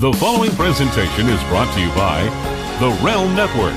The following presentation is brought to you by the Realm Network.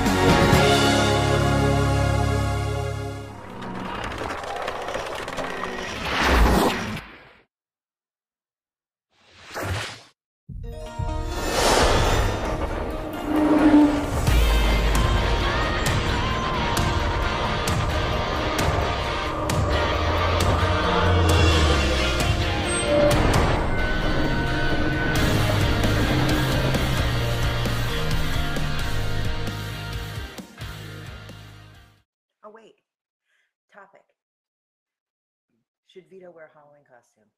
Oh, wait. Topic. Should Vito wear a Halloween costume?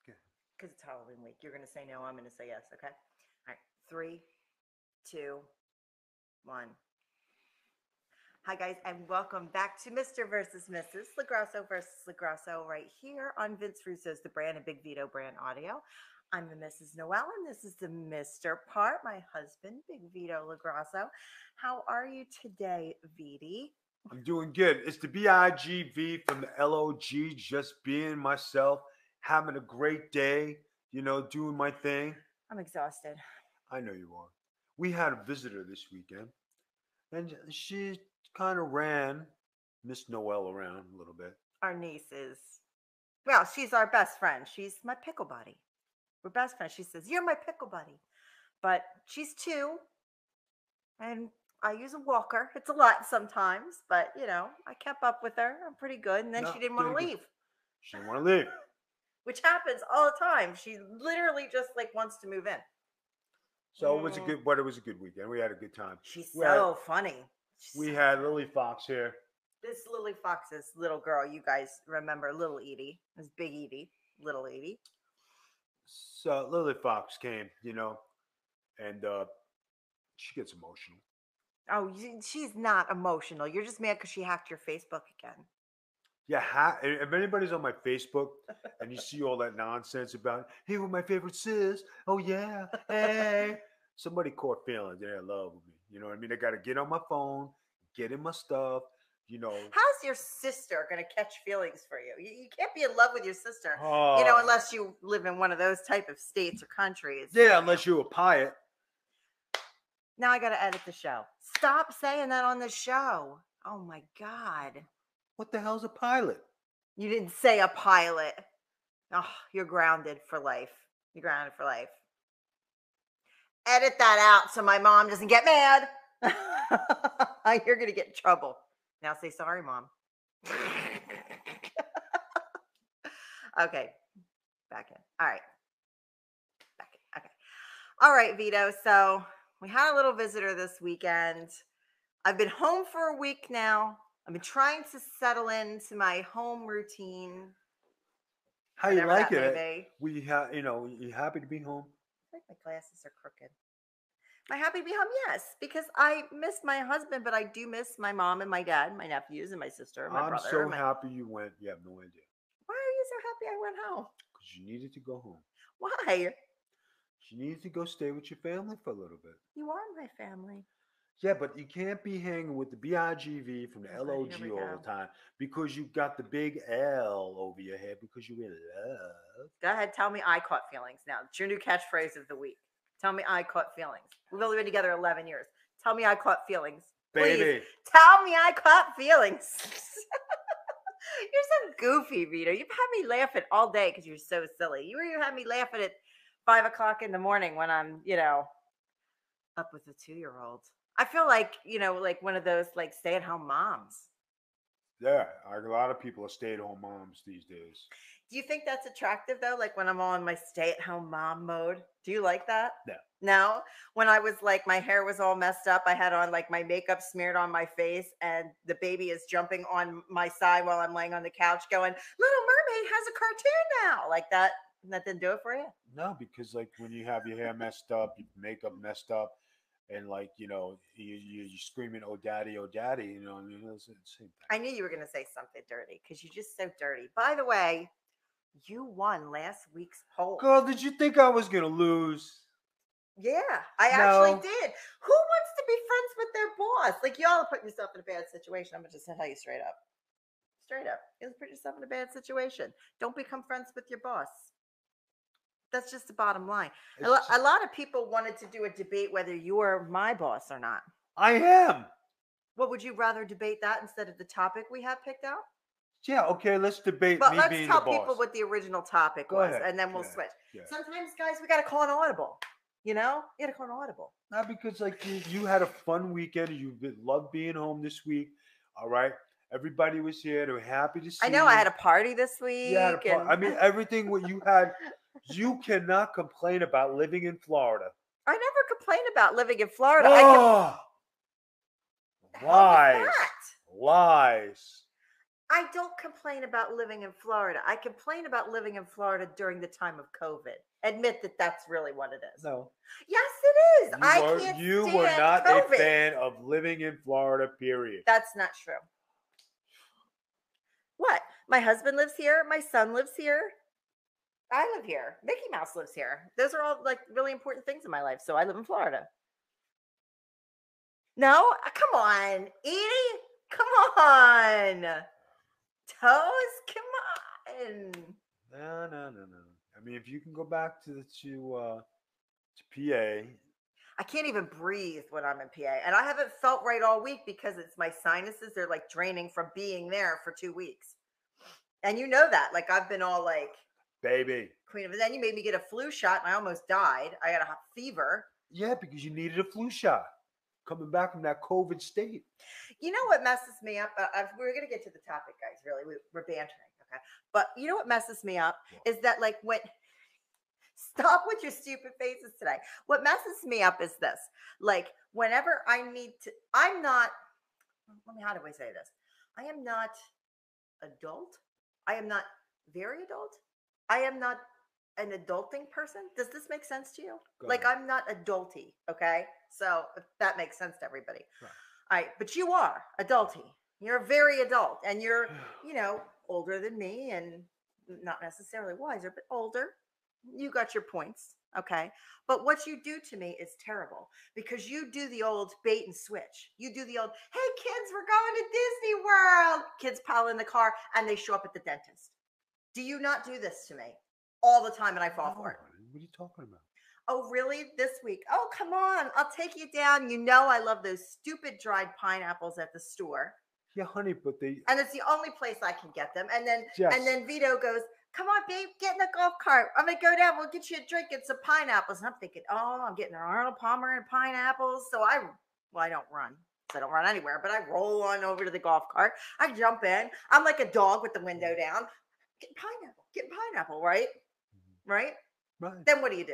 Okay. Because it's Halloween week. You're going to say no, I'm going to say yes, okay? All right. 3, 2, 1. Hi, guys, and welcome back to Mr. versus Mrs. Lagrasso versus Lagrasso right here on Vince Russo's The Brand and Big Vito Brand Audio. I'm the Mrs. Noel, and this is the Mr. part, my husband, Big Vito Lagrasso. How are you today, Viti? I'm doing good. It's the BIGV from the LOG, just being myself, having a great day, doing my thing. I'm exhausted. I know you are. We had a visitor this weekend, and she kind of ran Miss Noel around a little bit. Our niece is, well, she's our best friend. She's my pickle buddy. We're best friends. She says, "You're my pickle buddy." But she's 2, and I use a walker. It's a lot sometimes, but, I kept up with her. I'm pretty good. And then No, she didn't want to doing leave, good. She didn't want to leave. which happens all the time. She literally just, wants to move in. So it was a good weekend. We had a good time. She's so funny. We had Lily Fox here. This Lily Fox's little girl, you guys remember Little Edie. It's Big Edie, Little Edie. So Lily Fox came, and she gets emotional. Oh, she's not emotional. You're just mad because she hacked your Facebook again. Yeah, if anybody's on my Facebook and you see all that nonsense about, hey, what my favorite sis? Oh yeah, hey. Somebody caught feelings. They're in love with me. You know what I mean? I got to get on my phone, get in my stuff. How's your sister going to catch feelings for you? You can't be in love with your sister, Oh. unless you live in one of those type of states or countries. Yeah, unless you're a pirate. Now I got to edit the show. Stop saying that on the show. Oh my God. What the hell's a pilot? You didn't say a pilot. Oh, you're grounded for life. You're grounded for life. Edit that out so my mom doesn't get mad. You're going to get in trouble. Now say sorry, Mom. Okay. Back in. All right. Back in. Okay. All right, Vito. So we had a little visitor this weekend. I've been home for a week now. I've been trying to settle into my home routine. How you like it? You happy to be home? I think my glasses are crooked. Am I happy to be home? Yes, because I miss my husband, but I do miss my mom and my dad, my nephews and my sister, and my brother. I'm so happy you went. You have no idea. Why are you so happy I went home? Because you needed to go home. Why? You needed to go stay with your family for a little bit. You are my family. Yeah, but you can't be hanging with the BIGV from the LOG all the time because you got the big L over your head because you're in love. Go ahead, tell me I caught feelings now. It's your new catchphrase of the week. Tell me I caught feelings. We've only been together 11 years. Tell me I caught feelings. Please, baby. Tell me I caught feelings. You're so goofy, Vito. You've had me laughing all day because you're so silly. You even had me laughing at 5 o'clock in the morning when I'm, up with a 2-year-old. I feel like, like one of those stay-at-home moms. Yeah, a lot of people are stay-at-home moms these days. Do you think that's attractive, though? Like when I'm on my stay-at-home mom mode? Do you like that? No. No? When I was my hair was all messed up, I had on my makeup smeared on my face, and the baby is jumping on my side while I'm laying on the couch going, Little Mermaid has a cartoon now. Like that. And that didn't do it for you? No, because when you have your hair messed up, your makeup messed up, and you're screaming, oh daddy, it's the same thing. I knew you were going to say something dirty because you're just so dirty. By the way, you won last week's poll. Girl, did you think I was going to lose? Yeah, I actually did. Who wants to be friends with their boss? Y'all are putting yourself in a bad situation. I'm going to just tell you straight up. Straight up. You'll put yourself in a bad situation. Don't become friends with your boss. That's just the bottom line. It's A lot of people wanted to do a debate whether you're my boss or not. I am. What would you rather debate that instead of the topic we have picked out? Yeah, okay, let's debate But me let's being tell the boss. people what the original topic Go was, ahead. and then we'll Go ahead. switch. Yeah. Sometimes, guys, we got to call an audible. You know, you got to call an audible. Not because like you had a fun weekend. You loved being home this week. All right. Everybody was here. They were happy to see I know you. I had a party this week. You had a and I mean, everything what you had. You cannot complain about living in Florida. I never complained about living in Florida. Oh, How was lies, that? lies. I don't complain about living in Florida. I complain about living in Florida during the time of COVID. Admit that that's really what it is. No, Yes, it is. you stand were not COVID. a fan of living in Florida. Period. That's not true. What? My husband lives here. My son lives here. I live here. Mickey Mouse lives here. Those are all like really important things in my life. So I live in Florida. No? Come on, Edie. Come on. Toes? Come on. No. I mean, if you can go back to PA. I can't even breathe when I'm in PA. And I haven't felt right all week because it's my sinuses. They're like draining from being there for 2 weeks. And you know that. Like I've been all like Baby. queen of it. Then you made me get a flu shot and I almost died. I got a fever. Yeah, because you needed a flu shot coming back from that COVID state. You know what messes me up? We're going to get to the topic, guys. Really, we're bantering. Okay. But you know what messes me up is that like when... Stop with your stupid faces today. What messes me up is this. Like, whenever I need to, I'm not, how do I say this? I am not adult. I am not very adult. I am not an adulting person. Does this make sense to you? Like, I'm not adulty, okay? So, if that makes sense to everybody. Right. All right, but you are adulty. You're very adult, and you're, older than me and not necessarily wiser, but older. You got your points, okay? But what you do to me is terrible because you do the old bait and switch. You do the old, hey kids, we're going to Disney World. Kids pile in the car and they show up at the dentist. Do you not do this to me all the time and I fall for it? What are you talking about? Oh, really? This week? Oh, come on. I'll take you down. You know I love those stupid dried pineapples at the store. Yeah, honey, but and it's the only place I can get them. And then Yes. and then Vito goes, come on, babe, get in the golf cart. I'm gonna go down. We'll get you a drink and some pineapples. And I'm thinking, oh, I'm getting an Arnold Palmer and pineapples. So I don't run. So I don't run anywhere, but I roll on over to the golf cart. I jump in. I'm like a dog with the window down. Get pineapple, right? Right? Right. Then what do?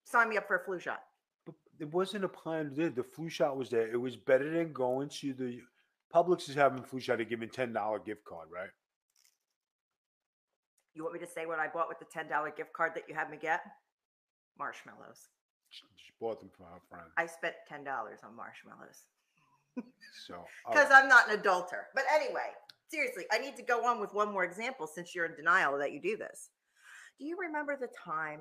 Sign me up for a flu shot. But it wasn't a plan. The flu shot was there. It was better than going to the Publix is having flu shot. They're giving $10 gift card, right? You want me to say what I bought with the $10 gift card that you had me get? Marshmallows. She bought them for her friend. I spent $10 on marshmallows. So because I'm not an adulter. But anyway, seriously, I need to go on with one more example since you're in denial that you do this. Do you remember the time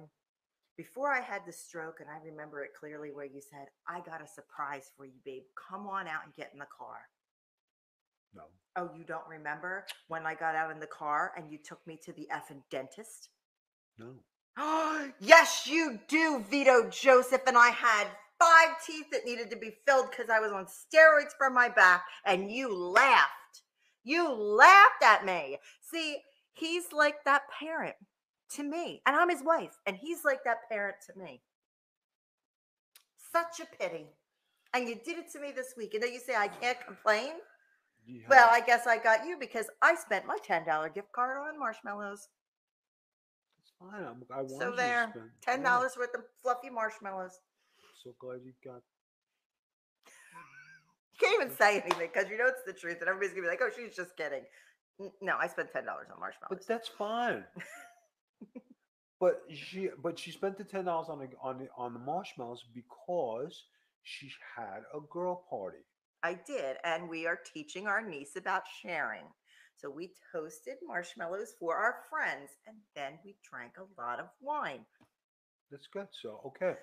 before I had the stroke, and I remember it clearly, where you said, I got a surprise for you, babe. Come on out and get in the car. No. Oh, you don't remember when I got out in the car and you took me to the effing dentist? No. Yes, you do, Vito Joseph. And I had 5 teeth that needed to be filled because I was on steroids for my back. And you laughed. You laughed at me. See, he's like that parent to me. And I'm his wife. And he's like that parent to me. Such a pity. And you did it to me this week. And then you say I can't complain? Yeah. Well, I guess I got you because I spent my $10 gift card on marshmallows. It's fine. I wanted so there, you to spend $10 worth of fluffy marshmallows. So glad you got. You can't even say anything because you know it's the truth, and everybody's gonna be like, "Oh, she's just kidding." No, I spent $10 on marshmallows. But that's fine. But she spent the $10 on the marshmallows because she had a girl party. I did, and we are teaching our niece about sharing. So we toasted marshmallows for our friends, and then we drank a lot of wine. That's good. So, okay.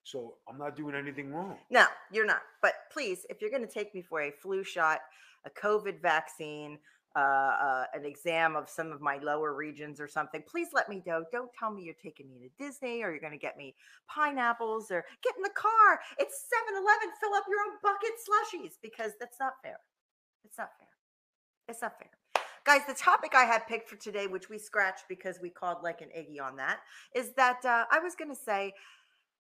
So I'm not doing anything wrong. No, you're not. But please, if you're going to take me for a flu shot, a COVID vaccine, an exam of some of my lower regions or something, please let me know. Don't tell me you're taking me to Disney or you're going to get me pineapples or get in the car. It's 7-Eleven. Fill up your own bucket slushies because that's not fair. It's not fair. It's not fair. Guys, the topic I had picked for today, which we scratched because we called like an Iggy on that, is that I was going to say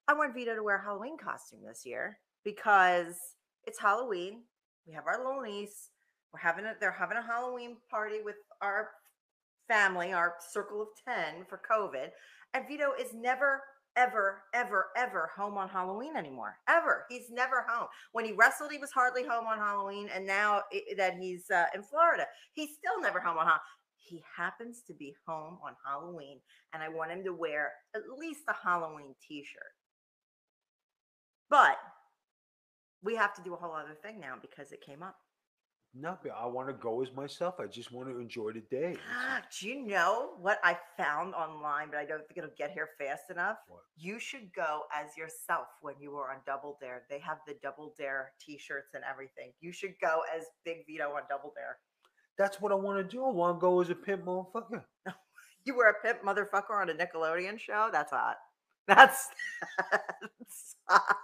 I want Vito to wear a Halloween costume this year because it's Halloween. We have our little niece. They're having a Halloween party with our family, our circle of 10 for COVID. And Vito is never, ever, ever, ever home on Halloween anymore. Ever. He's never home. When he wrestled, he was hardly home on Halloween. And now that he's in Florida, he's still never home on Halloween. He happens to be home on Halloween. And I want him to wear at least a Halloween t-shirt. But we have to do a whole other thing now because it came up. No, but I want to go as myself. I just want to enjoy the day. Do you know what I found online, but I don't think it'll get here fast enough? What? You should go as yourself when you were on Double Dare. They have the Double Dare t-shirts and everything. You should go as Big Vito on Double Dare. That's what I want to do. I want to go as a pimp motherfucker. You were a pimp motherfucker on a Nickelodeon show? That's hot. That's hot.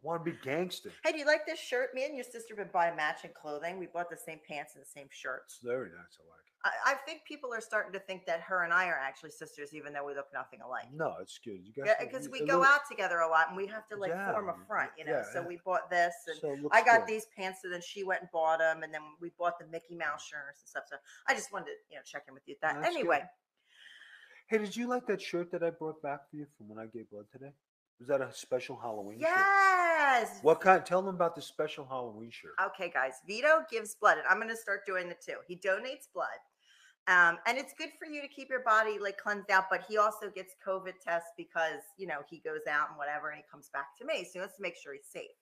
I want to be gangster. Hey, do you like this shirt? Me and your sister been buying matching clothing. We bought the same pants and the same shirts. It's very nice. I like it. I think people are starting to think that her and I are actually sisters, even though we look nothing alike. No, it's good. You guys, because we go out together a lot, and we have to form a front, So we bought this, and I got these pants, and then she went and bought them, and then we bought the Mickey Mouse shirts and stuff. So I just wanted to, check in with you. Anyway. Good. Hey, did you like that shirt that I brought back for you from when I gave blood today? Was that a special Halloween shirt? Yes. What kind? Tell them about the special Halloween shirt. Okay, guys. Vito gives blood, and I'm going to start doing it too. He donates blood, and it's good for you to keep your body cleansed out. But he also gets COVID tests because he goes out and whatever, and he comes back to me. So he wants to make sure he's safe.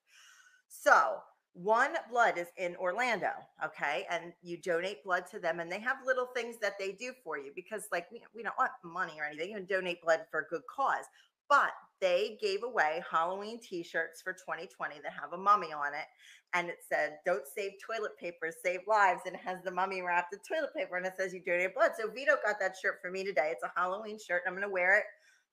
So One Blood is in Orlando, okay, and you donate blood to them, and they have little things that they do for you because, we don't want money or anything. You can donate blood for a good cause. But they gave away Halloween t-shirts for 2020 that have a mummy on it. And it said, don't save toilet paper, save lives. And it has the mummy wrapped in toilet paper. And it says you donate blood. So Vito got that shirt for me today. It's a Halloween shirt. I'm going to wear it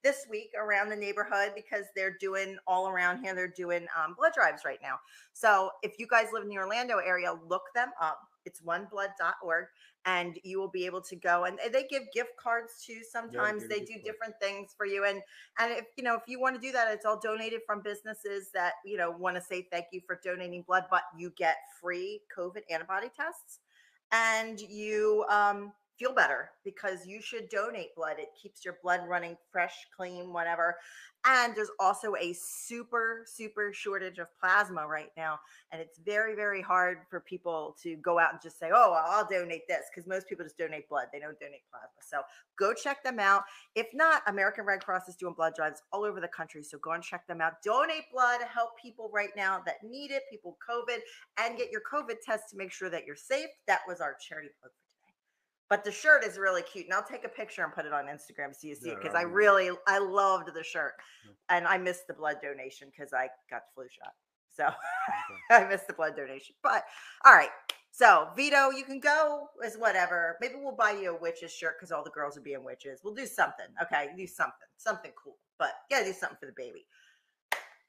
this week around the neighborhood because they're doing all around here. They're doing blood drives right now. So if you guys live in the Orlando area, look them up. It's oneblood.org. And you will be able to go, and they give gift cards too. Sometimes they do different things for you. And if you want to do that, it's all donated from businesses that, want to say thank you for donating blood, but you get free COVID antibody tests and you feel better because you should donate blood. It keeps your blood running fresh, clean, whatever. And there's also a super, super shortage of plasma right now. And it's very, very hard for people to go out and just say, oh, well, I'll donate this, because most people just donate blood. They don't donate plasma. So go check them out. If not, American Red Cross is doing blood drives all over the country. So go and check them out. Donate blood. Help people right now that need it, people with COVID, and get your COVID test to make sure that you're safe. That was our charity plug for today. But the shirt is really cute. And I'll take a picture and put it on Instagram so you see it, because I loved the shirt. And I missed the blood donation because I got the flu shot. So I missed the blood donation. But all right. So Vito, you can go as whatever. Maybe we'll buy you a witch's shirt because all the girls are being witches. We'll do something. Okay. Do something cool. But you gotta do something for the baby.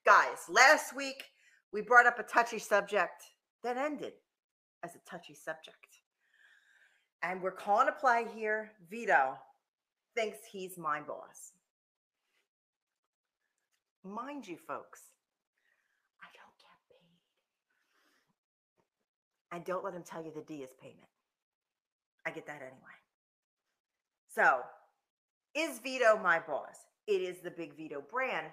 Guys, last week we brought up a touchy subject that ended as a touchy subject. And we're calling a play here. Vito thinks he's my boss. Mind you, folks, I don't get paid. And don't let him tell you the D is payment. I get that anyway. So, is Vito my boss? It is the Big Vito brand,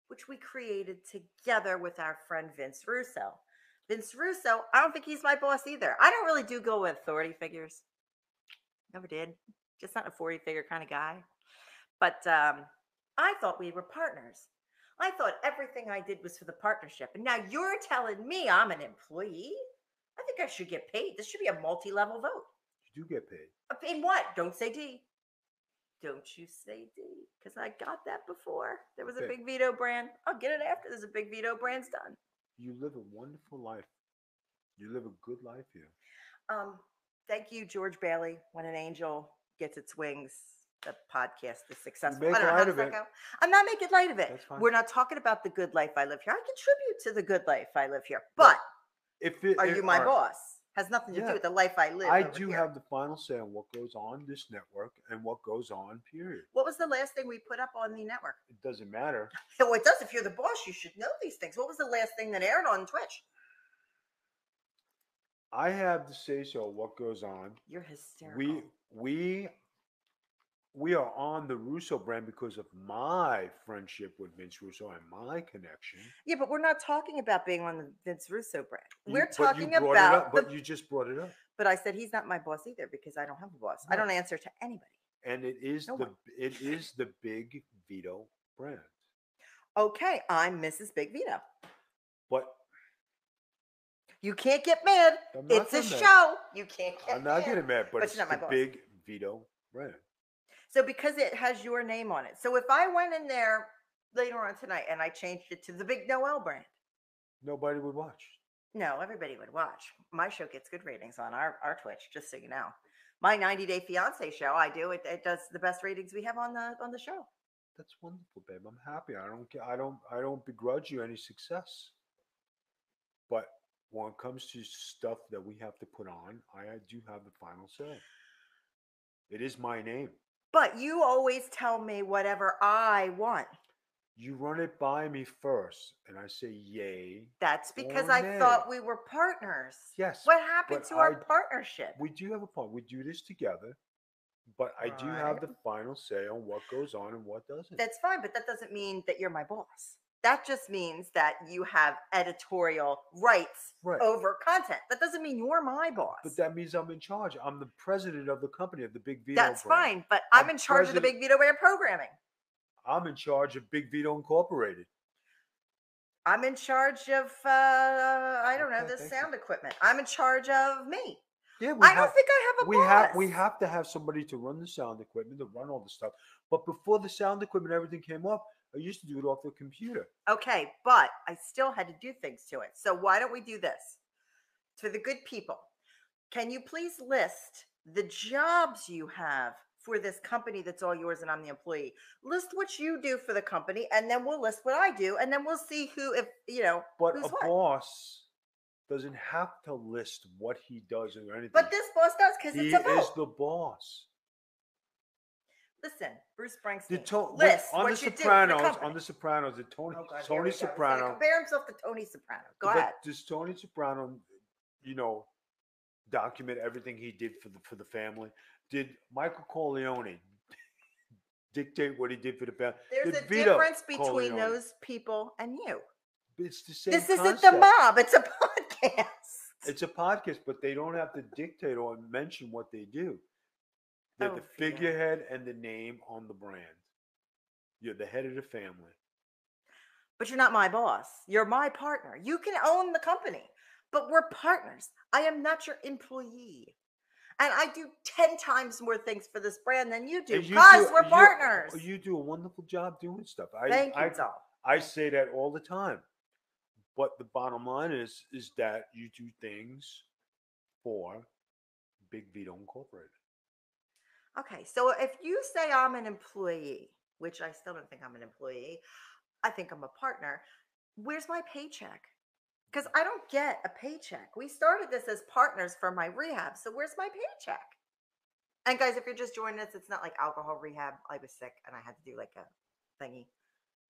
which we created together with our friend Vince Russo. Vince Russo, I don't think he's my boss either. I don't really do go with authority figures. Never did. Just not a 40-figure kind of guy. But I thought we were partners. I thought everything I did was for the partnership. And now you're telling me I'm an employee? I think I should get paid. This should be a multi-level vote. You do get paid. In what? Don't say D. Don't you say D. Because I got that before. There was a Big Vito brand. I'll get it after there's a Big Vito brand's done. You live a wonderful life. You live a good life here. Thank you, George Bailey. When an angel gets its wings, the podcast is successful. make I don't know. How light does of that it. go? I'm not making light of it. That's fine. We're not talking about the good life I live here. I contribute to the good life I live here. But But if it, are it you my all right, boss? Has nothing to do yeah, with the life I live I over do here. have the final say on what goes on this network and what goes on. Period. What was the last thing we put up on the network? It doesn't matter. So it does. If you're the boss, you should know these things. What was the last thing that aired on Twitch? I have to say so. What goes on? You're hysterical. We we are on the Russo brand because of my friendship with Vince Russo and my connection. Yeah, but we're not talking about being on the Vince Russo brand. We're But you talking brought it about up. But you just brought it up. But I said he's not my boss either because I don't have a boss. I No. don't answer to anybody. And No one. it is the Big Vito brand. Okay, I'm Mrs. Big Vito. But You can't get mad. I'm not It's a getting mad. show. You can't get I'm not mad. getting mad, but But it's you're not the my boss. Big Vito brand. So because it has your name on it. So if I went in there later on tonight and I changed it to the Big Noel brand, Nobody would watch. no, everybody would watch. My show gets good ratings on our Twitch, just so you know. My 90 Day Fiance show, I do it does the best ratings we have on the show. That's wonderful, babe. I'm happy. I don't care. I don't begrudge you any success. But when it comes to stuff that we have to put on, I do have the final say. It is my name. But you always tell me whatever I want. You run it by me first, and I say yay. That's because or I nay. thought we were partners. Yes, What happened but to our I- partnership? We do have a point. We do this together, but I do have Right. the final say on what goes on and what doesn't. That's fine, but that doesn't mean that you're my boss. That just means that you have editorial rights Right. over content. That doesn't mean you're my boss. But that means I'm in charge. I'm the president of the company of the Big Vito That's brand. fine, but I'm I'm in charge of the president- Big Vito brand programming. I'm in charge of Big Vito Incorporated. I'm in charge of I don't know, Okay, the thank sound equipment. I'm in charge of me. Yeah, I don't think I have a boss. we have to have somebody to run the sound equipment, to run all the stuff. But before the sound equipment, everything came off, I used to do it off the computer. Okay, but I still had to do things to it. So why don't we do this? For the good people, can you please list the jobs you have for this company that's all yours and I'm the employee? List what you do for the company, and then we'll list what I do, and then we'll see who, if you know, But who's a what. boss doesn't have to list what he does or anything. But this boss does because he it's a vote. is the boss. Listen, Bruce The Springsteen. to- List on what the you do for the Sopranos, company. on the Sopranos, the Tony Oh, God, here we Tony go. He's gonna Soprano. compare himself to Tony Soprano. Go but ahead. Does Tony Soprano, you know, document everything he did for the family? Did Michael Corleone dictate what he did for the family? There's Did a Vito difference between Corleone? those people and you. It's the same This isn't concept. the mob. It's a podcast. It's a podcast, but they don't have to dictate or mention what they do. They're Oh, the Vito. figurehead and the name on the brand. You're the head of the family. But you're not my boss. You're my partner. You can own the company, but we're partners. I am not your employee. And I do 10 times more things for this brand than you do And you because do- we're partners. You do a wonderful job doing stuff. Thank you, Doll. I say that all the time. But the bottom line is that you do things for Big Vito Incorporated. Okay, so if you say I'm an employee, which I still don't think I'm an employee, I think I'm a partner, where's my paycheck? Because I don't get a paycheck. We started this as partners for my rehab, so where's my paycheck? And guys, if you're just joining us, it's not like alcohol rehab. I was sick and I had to do like a thingy.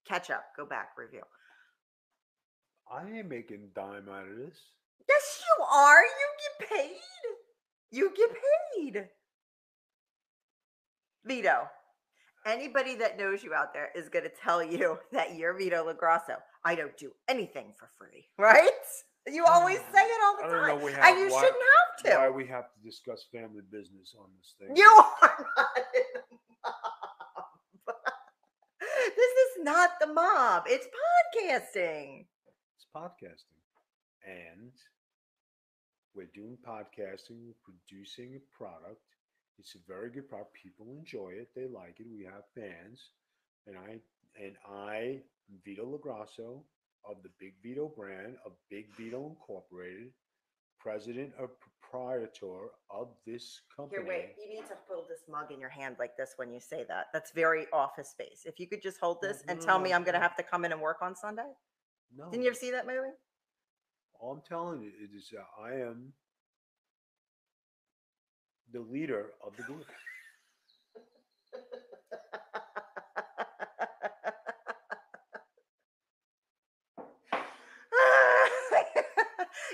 Catch up, go back, review. I ain't making dime out of this. Yes, you are. You get paid. You get paid. Vito, anybody that knows you out there is going to tell you that you're Vito LaGrasso. I don't do anything for free, right? You always say it all the I time. don't know And you shouldn't have to. why we have to discuss family business on this thing. You are not in the mob. This is not the mob. It's podcasting. It's podcasting. And we're doing podcasting, we're producing a product. It's a very good product. People enjoy it. They like it. We have fans. And I, Vito LaGrasso of the Big Vito brand of Big Vito Incorporated, president or proprietor of this company. Here, wait. You need to hold this mug in your hand like this when you say that. That's very office space. If you could just hold this and tell me I'm going to have to come in and work on Sunday. No. Didn't you ever see that movie? All I'm telling you is I am the leader of the group.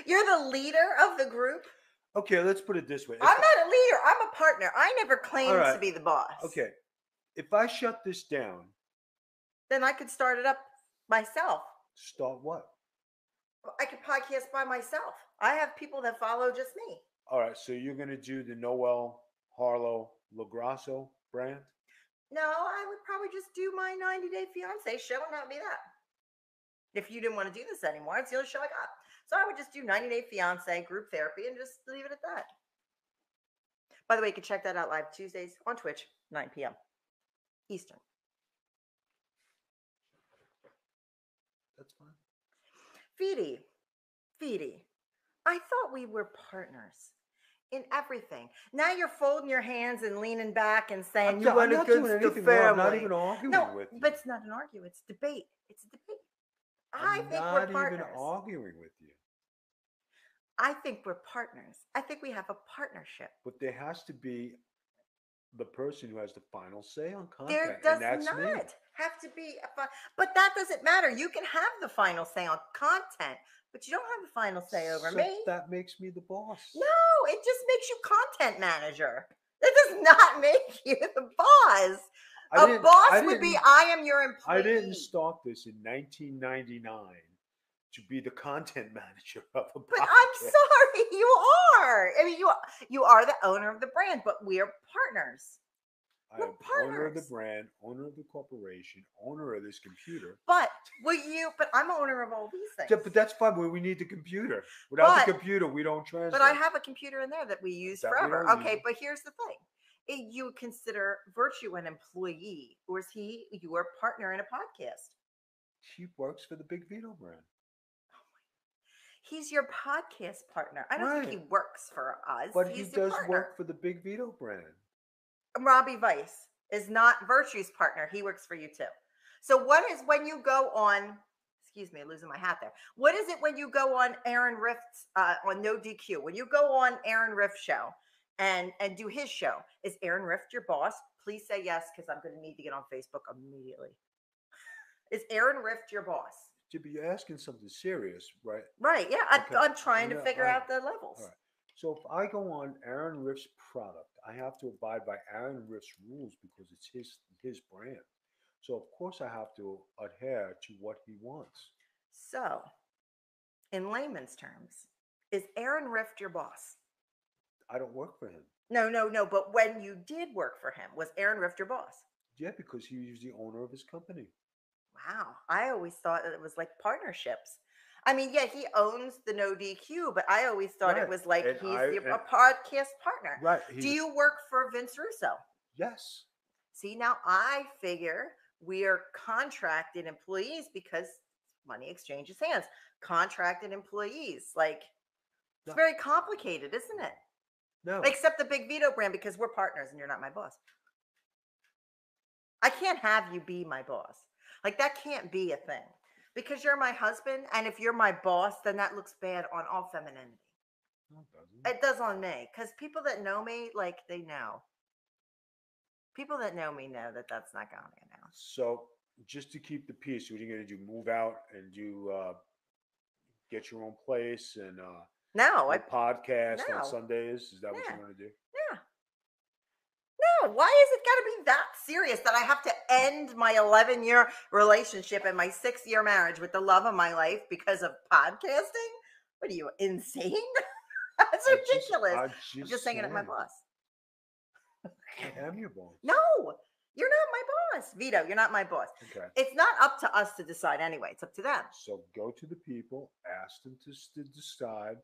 You're the leader of the group? Okay, let's put it this way. I'm not a leader. I'm a partner. I never claimed right. to be the boss. Okay, if I shut this down, then I could start it up myself. Start what? I could podcast by myself. I have people that follow just me. All right, so you're going to do the Noel Harlow Lagrasso brand? No, I would probably just do my 90-Day Fiance show and not be that. If you didn't want to do this anymore, it's the only show I got. So I would just do 90-Day Fiance group therapy and just leave it at that. By the way, you can check that out live Tuesdays on Twitch, 9 p.m. Eastern. That's fine. Feedy, I thought we were partners in everything. Now you're folding your hands and leaning back and saying you went against the family. I'm not even arguing with you. But it's not an argument. It's debate. It's a debate. I think we're partners. I'm not even arguing with you. I think we're partners. I think we have a partnership. But there has to be the person who has the final say on content. There does and that's not me. have to be but that doesn't matter. You can have the final say on content, but you don't have the final say over me. That makes me the boss. No, it just makes you content manager. That does not make you the boss. A boss would be I am your employee. I didn't start this in 1999 to be the content manager of a podcast. But I'm sorry, you are. I mean, you are the owner of the brand, but we're partners. I am owner of the brand, owner of the corporation, owner of this computer. But I'm owner of all these things. Yeah, but that's fine. We need the computer. Without the computer, we don't translate. But I have a computer in there that we use forever. Okay, but here's the thing. You consider Virtue an employee, or is he your partner in a podcast? He works for the Big Vito brand. He's your podcast partner. I don't think he works for us. But he does work for the Big Vito brand. Robbie Weiss is not Virtue's partner. He works for you too. So what is when you go on, excuse me, losing my hat there. What is it when you go on Aaron Rift's, on No DQ? When you go on Aaron Rift's show and do his show, is Aaron Rift your boss? Please say yes, because I'm going to need to get on Facebook immediately. Is Aaron Rift your boss? Jibby, you're asking something serious, right? Right, yeah. I'm trying to figure out the levels. All right. So if I go on Aaron Riff's product, I have to abide by Aaron Riff's rules because it's his brand. So of course I have to adhere to what he wants. So, in layman's terms, is Aaron Rift your boss? I don't work for him. No. But when you did work for him, was Aaron Rift your boss? Yeah, because he was the owner of his company. Wow. I always thought that it was like partnerships. I mean, yeah, he owns the No DQ, but I always thought it was like a podcast partner. Right. Do you work for Vince Russo? Yes. See, now I figure we are contracted employees because money exchanges hands. Contracted employees. Like, it's very complicated, isn't it? No. Except the Big Vito brand because we're partners and you're not my boss. I can't have you be my boss. Like, that can't be a thing. Because you're my husband, and if you're my boss, then that looks bad on all femininity. No, it doesn't. It does on me. Because people that know me, like, they know. People that know me know that that's not going to now. So, just to keep the peace, what are you going to do? Move out and do get your own place and podcast on Sundays? Is that what you want to do? Yeah. No, why is it got to be that serious that I have to end my 11-year relationship and my 6-year marriage with the love of my life because of podcasting? What are you, insane? That's ridiculous. I'm just saying it, my boss. I am your boss. No, you're not my boss. Vito, you're not my boss. Okay. It's not up to us to decide anyway. It's up to them. So go to the people, ask them to decide,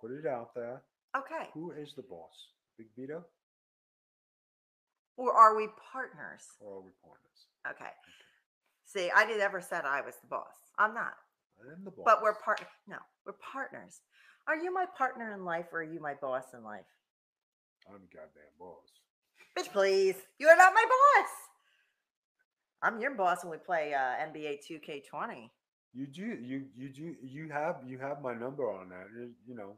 put it out there. Okay. Who is the boss? Big Vito? Or are we partners? Or are we partners? Okay. See, I never said I was the boss. I'm not. I'm the boss. But we're we're partners. Are you my partner in life or are you my boss in life? I'm a goddamn boss. Bitch, please. You are not my boss. I'm your boss when we play NBA 2K20. You have my number on that. You know.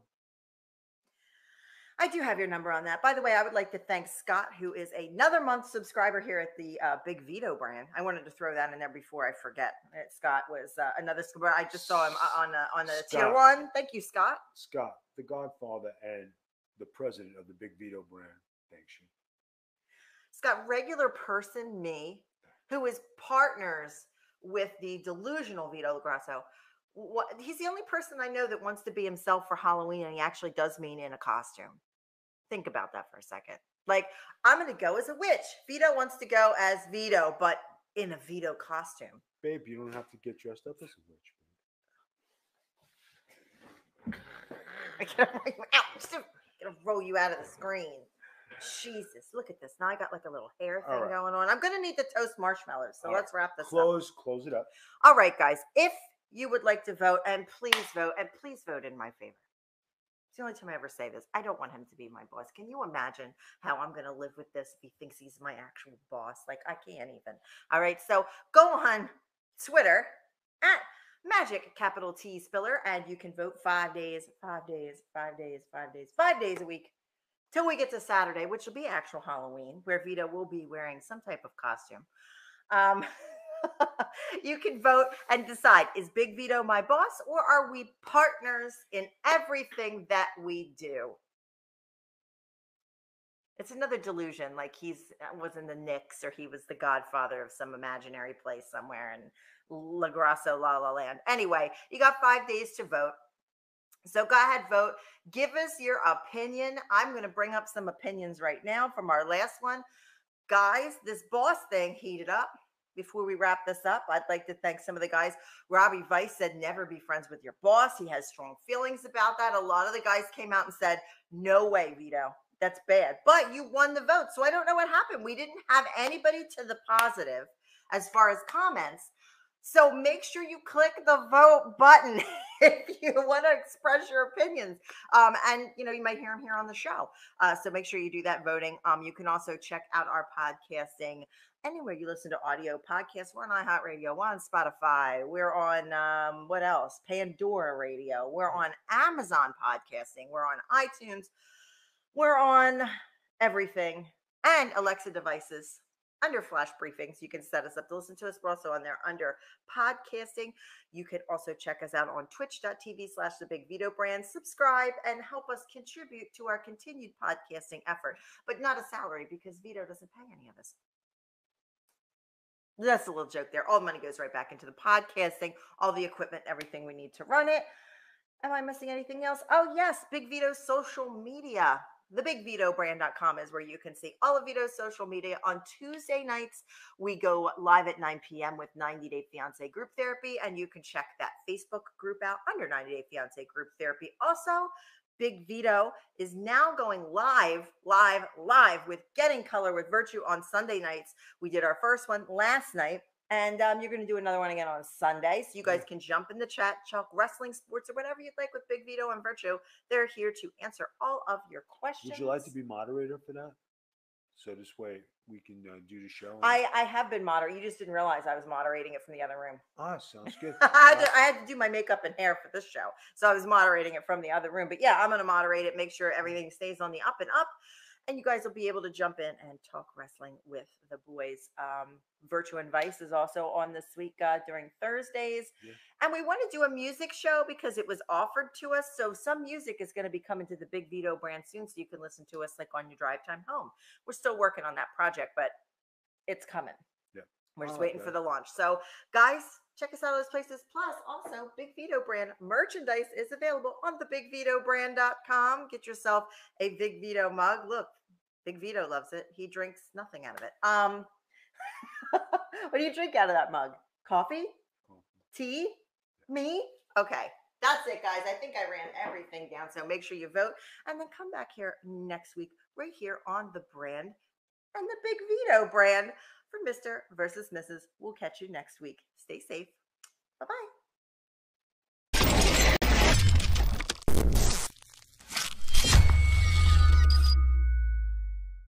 I do have your number on that. By the way, I would like to thank Scott, who is another month subscriber here at the Big Vito brand. I wanted to throw that in there before I forget. Scott was another subscriber. I just saw him on the tier 1. Thank you, Scott. Scott, the godfather and the president of the Big Vito brand. Thanks you. Scott, regular person me, who is partners with the delusional Vito Grasso. He's the only person I know that wants to be himself for Halloween, and he actually does mean in a costume. Think about that for a second. Like, I'm going to go as a witch. Vito wants to go as Vito, but in a Vito costume. Babe, you don't have to get dressed up as a witch. I'm going to roll you out of the screen. Jesus, look at this. Now I got like a little hair thing going on. I'm going to need the toast marshmallows, so let's wrap this up. Close it up. All right, guys. If you would like to vote, and please vote in my favor. It's the only time I ever say this. I don't want him to be my boss. Can you imagine how I'm going to live with this if he thinks he's my actual boss? Like, I can't even. All right, so go on Twitter at Magic capital T Spiller, and you can vote 5 days a week till we get to Saturday, which will be actual Halloween, where Vito will be wearing some type of costume. You can vote and decide, is Big Vito my boss, or are we partners in everything that we do? It's another delusion, like he was in the Knicks or he was the godfather of some imaginary place somewhere in La Grasso, La La Land. Anyway, you got 5 days to vote. So go ahead, vote. Give us your opinion. I'm going to bring up some opinions right now from our last one. Guys, this boss thing heated up. Before we wrap this up, I'd like to thank some of the guys. Robbie Weiss said, never be friends with your boss. He has strong feelings about that. A lot of the guys came out and said, no way, Vito. That's bad. But you won the vote. So I don't know what happened. We didn't have anybody to the positive as far as comments. So make sure you click the vote button if you want to express your opinions. And, you might hear them here on the show. So make sure you do that voting. You can also check out our podcasting anywhere you listen to audio podcasts. We're on iHeartRadio. We're on Spotify. We're on, what else? Pandora Radio. We're on Amazon Podcasting. We're on iTunes. We're on everything. And Alexa devices. Under Flash Briefings, you can set us up to listen to us. We're also on there under podcasting. You can also check us out on twitch.tv/The Big Vito brand. Subscribe and help us contribute to our continued podcasting effort, but not a salary because Vito doesn't pay any of us. That's a little joke there. All the money goes right back into the podcasting, all the equipment, everything we need to run it. Am I missing anything else? Oh, yes, Big Vito's social media. TheBigVitoBrand.com is where you can see all of Vito's social media. On Tuesday nights, we go live at 9 p.m. with 90 Day Fiancé Group Therapy, and you can check that Facebook group out under 90 Day Fiancé Group Therapy. Also, Big Vito is now going live with Getting Color with Virtue on Sunday nights. We did our first one last night. And you're going to do another one again on Sunday. So you guys can jump in the chat, talk wrestling, sports, or whatever you'd like with Big Vito and Virtue. They're here to answer all of your questions. Would you like to be moderator for that? So this way we can do the show. I have been moderating. You just didn't realize I was moderating it from the other room. Ah, sounds good. I had to do my makeup and hair for this show. So I was moderating it from the other room. But yeah, I'm going to moderate it, make sure everything stays on the up and up. And you guys will be able to jump in and talk wrestling with the boys. Virtue and Vice is also on this week during Thursdays. Yeah. And we want to do a music show because it was offered to us. So some music is going to be coming to the Big Vito brand soon. So you can listen to us like on your drive time home. We're still working on that project, but it's coming. Yeah. We're just waiting for the launch. So guys, check us out at those places. Plus, also, Big Vito brand merchandise is available on thebigvitobrand.com. Get yourself a Big Vito mug. Look, Big Vito loves it. He drinks nothing out of it. What do you drink out of that mug? Coffee? Tea? Me? Okay. That's it, guys. I think I ran everything down. So make sure you vote. And then come back here next week, right here on the brand and the Big Vito brand for Mr. versus Mrs. We'll catch you next week. Stay safe. Bye-bye.